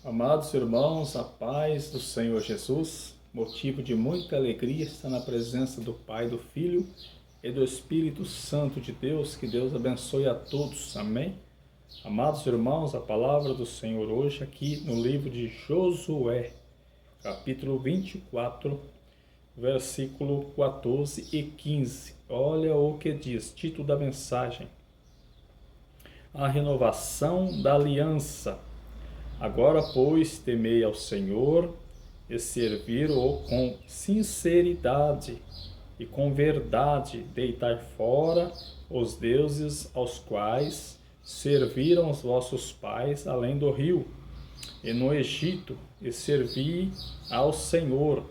Amados irmãos, a paz do Senhor Jesus, motivo de muita alegria estar na presença do Pai, do Filho e do Espírito Santo de Deus. Que Deus abençoe a todos, amém? Amados irmãos, a palavra do Senhor hoje aqui no livro de Josué, capítulo 24, versículo 14 e 15. Olha o que diz, título da mensagem: a renovação da aliança. Agora, pois, temei ao Senhor e servi-o com sinceridade e com verdade, deitai fora os deuses aos quais serviram os vossos pais além do rio e no Egito, e servi ao Senhor.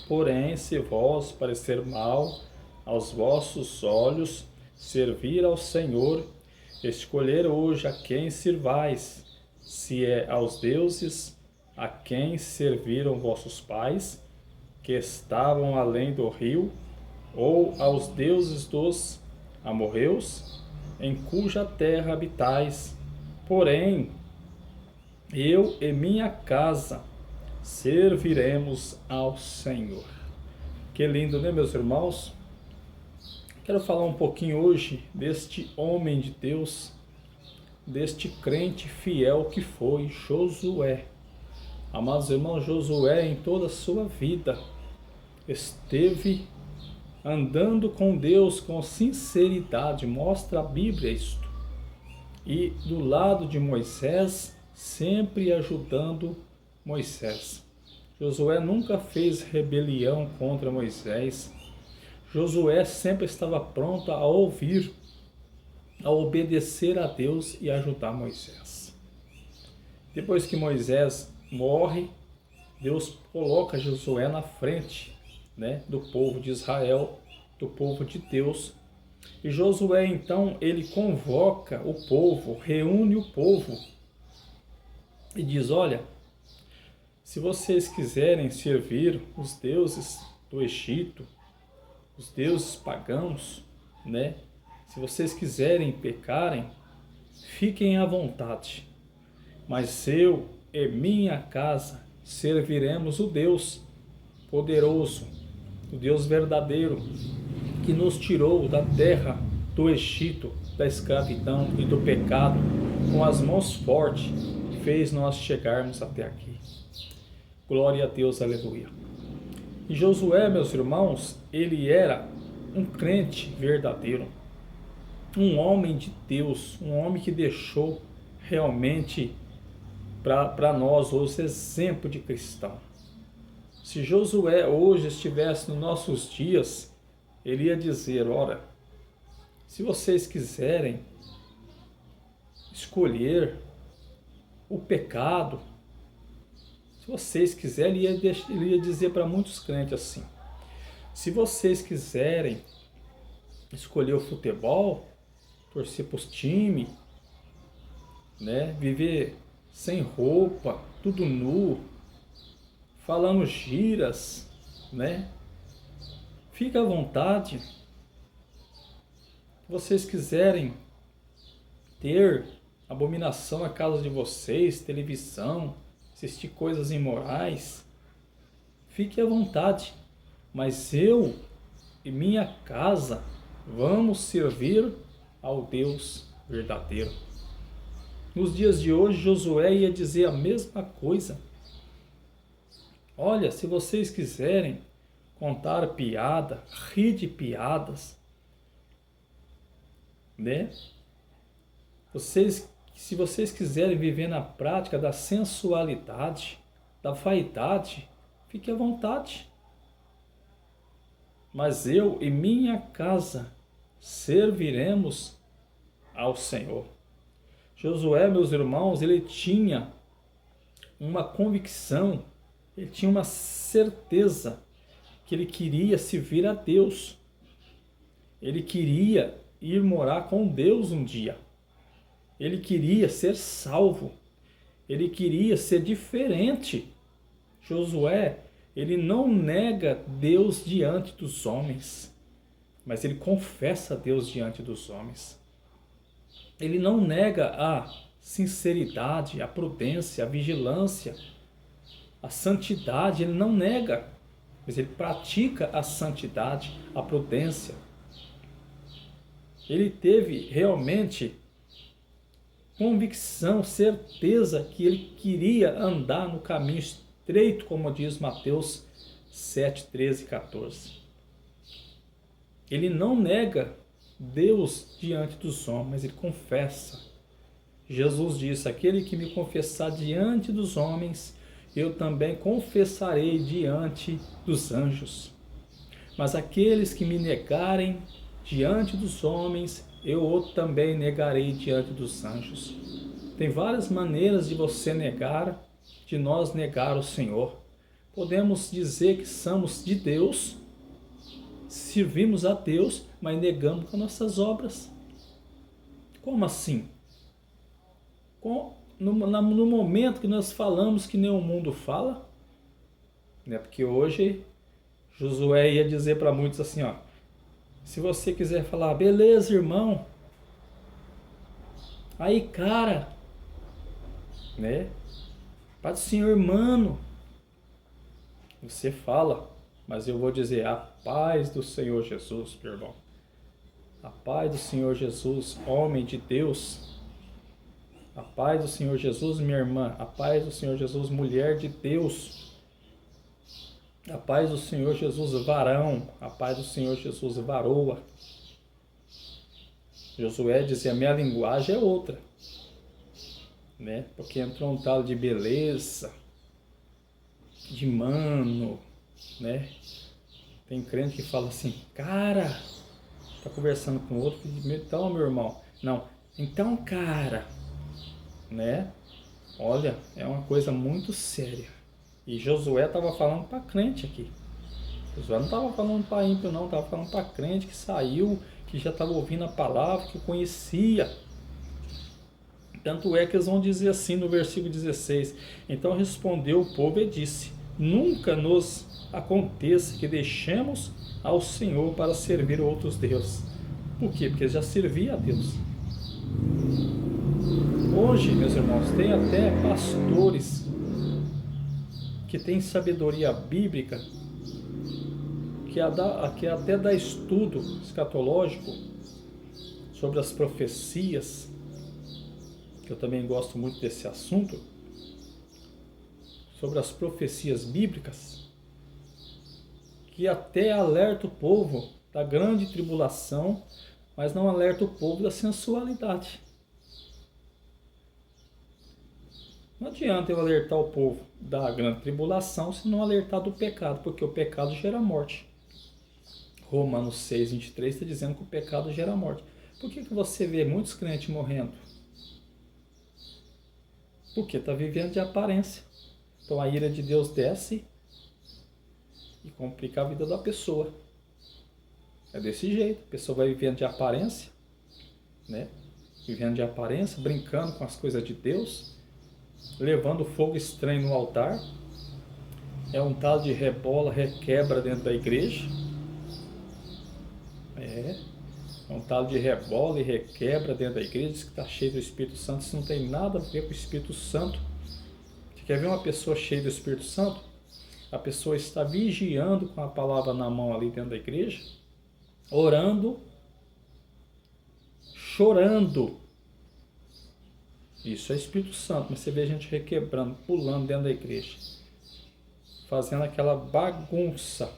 Porém, se vos parecer mal aos vossos olhos servir ao Senhor, escolher hoje a quem sirvais, se é aos deuses a quem serviram vossos pais, que estavam além do rio, ou aos deuses dos amorreus, em cuja terra habitais. Porém, eu e minha casa serviremos ao Senhor. Que lindo, né, meus irmãos? Quero falar um pouquinho hoje deste homem de Deus, deste crente fiel que foi Josué. Amados irmãos, Josué em toda a sua vida esteve andando com Deus com sinceridade, mostra a Bíblia isto. E do lado de Moisés, sempre ajudando Moisés. Josué nunca fez rebelião contra Moisés. Josué sempre estava pronto a ouvir, a obedecer a Deus e ajudar Moisés. Depois que Moisés morre, Deus coloca Josué na frente, do povo de Israel, do povo de Deus. E Josué, então, ele convoca o povo, reúne o povo e diz: olha, se vocês quiserem servir os deuses do Egito, os deuses pagãos, se vocês quiserem pecarem, fiquem à vontade. Mas eu e minha casa serviremos o Deus poderoso, o Deus verdadeiro, que nos tirou da terra do Egito, da escravidão e do pecado, com as mãos fortes, fez nós chegarmos até aqui. Glória a Deus, aleluia. E Josué, meus irmãos, ele era um crente verdadeiro, um homem de Deus, um homem que deixou realmente para nós os exemplo de cristão. Se Josué hoje estivesse nos nossos dias, ele ia dizer: ora, se vocês quiserem escolher o pecado, se vocês quiserem, ele ia dizer para muitos crentes assim: se vocês quiserem escolher o futebol, torcer para os times, viver sem roupa, tudo nu, falando giras, fica à vontade. Se vocês quiserem ter abominação na casa de vocês, televisão, assistir coisas imorais, fique à vontade. Mas eu e minha casa vamos servir ao Deus verdadeiro. Nos dias de hoje, Josué ia dizer a mesma coisa. Olha, se vocês quiserem contar piada, rir de piadas, se vocês quiserem viver na prática da sensualidade, da vaidade, fique à vontade. Mas eu e minha casa serviremos ao Senhor. Josué, meus irmãos, ele tinha uma convicção, ele tinha uma certeza que ele queria servir a Deus. Ele queria ir morar com Deus um dia. Ele queria ser salvo. Ele queria ser diferente. Josué, ele não nega Deus diante dos homens, mas ele confessa Deus diante dos homens. Ele não nega a sinceridade, a prudência, a vigilância, a santidade. Ele não nega, mas ele pratica a santidade, a prudência. Ele teve realmente convicção, certeza que ele queria andar no caminho estreito, como diz Mateus 7, 13 e 14. Ele não nega Deus diante dos homens, mas ele confessa. Jesus disse: aquele que me confessar diante dos homens, eu também confessarei diante dos anjos. Mas aqueles que me negarem diante dos homens, eu o também negarei diante dos anjos. Tem várias maneiras de você negar, de nós negar o Senhor. Podemos dizer que somos de Deus, servimos a Deus, mas negamos com nossas obras. Como assim? No momento que nós falamos que nem o mundo fala, né? Porque hoje Josué ia dizer para muitos assim, ó, se você quiser falar, beleza, irmão, aí, cara, né? Paz do Senhor, mano, você fala, mas eu vou dizer, a paz do Senhor Jesus, meu irmão, a paz do Senhor Jesus, homem de Deus, a paz do Senhor Jesus, minha irmã, a paz do Senhor Jesus, mulher de Deus, a paz do Senhor Jesus, varão, a paz do Senhor Jesus, varoa. Josué dizia, minha linguagem é outra, né? Porque entrou um tal de beleza, de mano, né? Tem crente que fala assim, cara, tá conversando com outro, então, meu irmão, não, então, cara, né? Olha, é uma coisa muito séria. E Josué estava falando para crente aqui. Josué não estava falando para ímpio, não, estava falando para crente que saiu, que já estava ouvindo a palavra, que conhecia. Tanto é que eles vão dizer assim no versículo 16: então respondeu o povo e disse: nunca nos aconteça que deixemos ao Senhor para servir outros deuses. Por quê? Porque eles já serviam a Deus. Hoje, meus irmãos, tem até pastores que têm sabedoria bíblica, que até dá estudo escatológico sobre as profecias, que eu também gosto muito desse assunto, sobre as profecias bíblicas, que até alerta o povo da grande tribulação, mas não alerta o povo da sensualidade. Não adianta eu alertar o povo da grande tribulação se não alertar do pecado, porque o pecado gera morte. Romanos 6, 23 está dizendo que o pecado gera morte. Por que você vê muitos crentes morrendo? Porque está vivendo de aparência. Então a ira de Deus desce e complica a vida da pessoa. É desse jeito. A pessoa vai vivendo de aparência, né? Vivendo de aparência, brincando com as coisas de Deus, levando fogo estranho no altar. É um tal de rebola, requebra dentro da igreja. É um tal de rebola e requebra dentro da igreja, diz que está cheio do Espírito Santo. Isso não tem nada a ver com o Espírito Santo. Você quer ver uma pessoa cheia do Espírito Santo? A pessoa está vigiando com a palavra na mão ali dentro da igreja, orando, chorando. Isso é Espírito Santo, mas você vê a gente requebrando, pulando dentro da igreja, fazendo aquela bagunça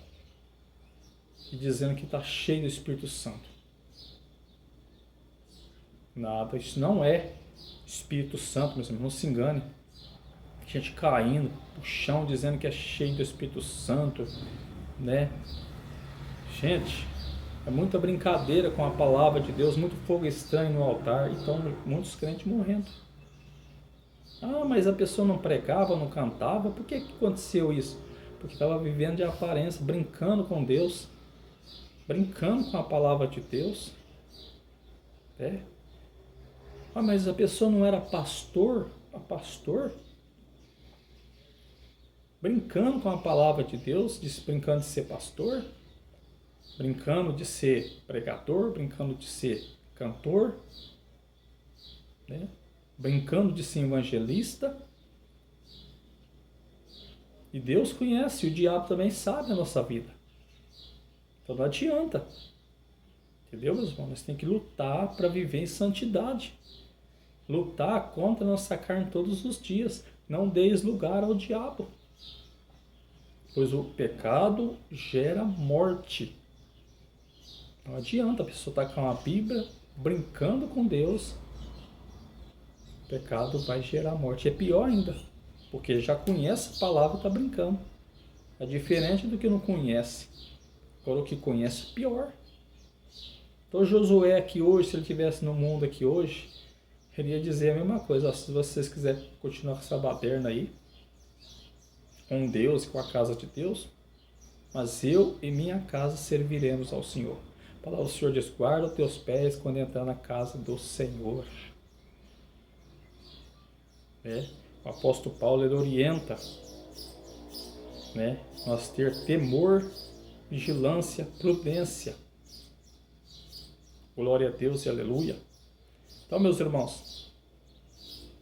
e dizendo que está cheio do Espírito Santo. Nada, isso não é Espírito Santo, meus irmãos, não se engane. Gente caindo no chão dizendo que é cheio do Espírito Santo, né? Gente, é muita brincadeira com a palavra de Deus, muito fogo estranho no altar, então muitos crentes morrendo. Ah, mas a pessoa não pregava, não cantava, por que aconteceu isso? Porque estava vivendo de aparência, brincando com Deus, brincando com a palavra de Deus. É. Ah, mas a pessoa não era pastor? Pastor? Brincando com a palavra de Deus, brincando de ser pastor, brincando de ser pregador, brincando de ser cantor, né? brincando de ser evangelista. E Deus conhece, o diabo também sabe a nossa vida. Então não adianta. Entendeu, meus irmãos? Nós temos que lutar para viver em santidade. Lutar contra a nossa carne todos os dias. Não deis lugar ao diabo. Pois o pecado gera morte. Não adianta a pessoa estar com uma Bíblia, brincando com Deus. O pecado vai gerar morte. É pior ainda, porque já conhece a palavra e está brincando. É diferente do que não conhece. Agora o que conhece é pior. Então Josué aqui hoje, se ele estivesse no mundo aqui hoje, ele ia dizer a mesma coisa. Se vocês quiserem continuar com essa baderna aí, com Deus, com a casa de Deus, mas eu e minha casa serviremos ao Senhor. A palavra do Senhor diz: guarda os teus pés quando entrar na casa do Senhor. O apóstolo Paulo, ele orienta, nós ter temor, vigilância, prudência. Glória a Deus e aleluia. Então, meus irmãos,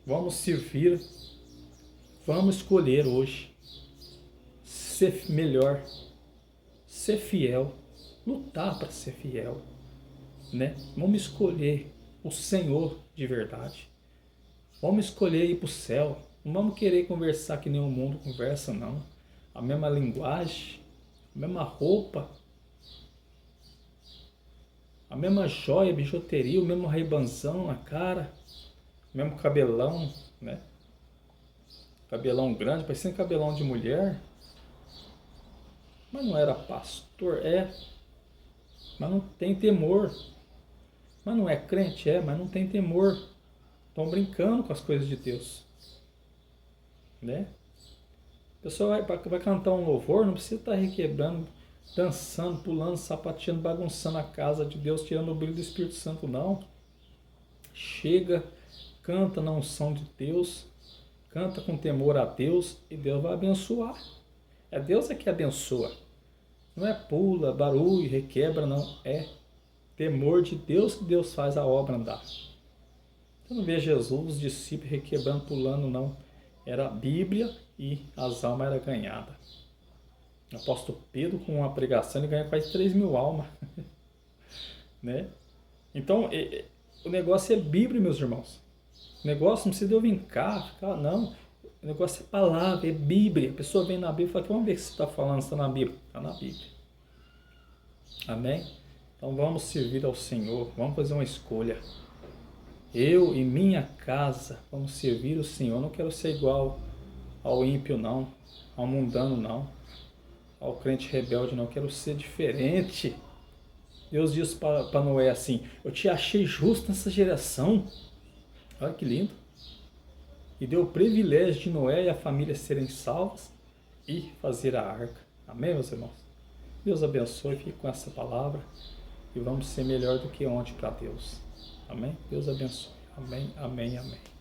vamos servir, vamos escolher hoje ser melhor, ser fiel, lutar para ser fiel, Vamos escolher o Senhor de verdade. Vamos escolher ir para o céu. Não vamos querer conversar que nem o mundo conversa, não. A mesma linguagem, a mesma roupa, a mesma joia, bijuteria, o mesmo raibanzão na cara, o mesmo cabelão, Cabelão grande, parecendo cabelão de mulher. Mas não era pastor, mas não tem temor. Mas não é crente, mas não tem temor. Estão brincando com as coisas de Deus. A pessoa vai cantar um louvor, não precisa estar requebrando, dançando, pulando, sapateando, bagunçando a casa de Deus, tirando o brilho do Espírito Santo, não. Chega, canta na unção de Deus, canta com temor a Deus e Deus vai abençoar. É Deus que abençoa. Não é pula, barulho, requebra, não. É temor de Deus que Deus faz a obra andar. Eu não vejo Jesus, os discípulos requebrando, pulando, não. Era a Bíblia e as almas eram ganhadas. O apóstolo Pedro, com uma pregação, ele ganha quase 3.000 almas. Então, o negócio é Bíblia, meus irmãos. O negócio não precisa de eu vir cá, ficar, não. O negócio é palavra, é Bíblia. A pessoa vem na Bíblia e fala: vamos ver o que você está falando, se está na Bíblia. Está na Bíblia. Amém? Então vamos servir ao Senhor, vamos fazer uma escolha. Eu e minha casa vamos servir o Senhor. Eu não quero ser igual ao ímpio, não. Ao mundano, não. Ao crente rebelde, não. Eu quero ser diferente. Deus disse para Noé assim: eu te achei justo nessa geração. Olha que lindo. E deu o privilégio de Noé e a família serem salvos e fazer a arca. Amém, meus irmãos? Deus abençoe, fique com essa palavra e vamos ser melhor do que ontem para Deus. Amém? Deus abençoe. Amém, amém, amém.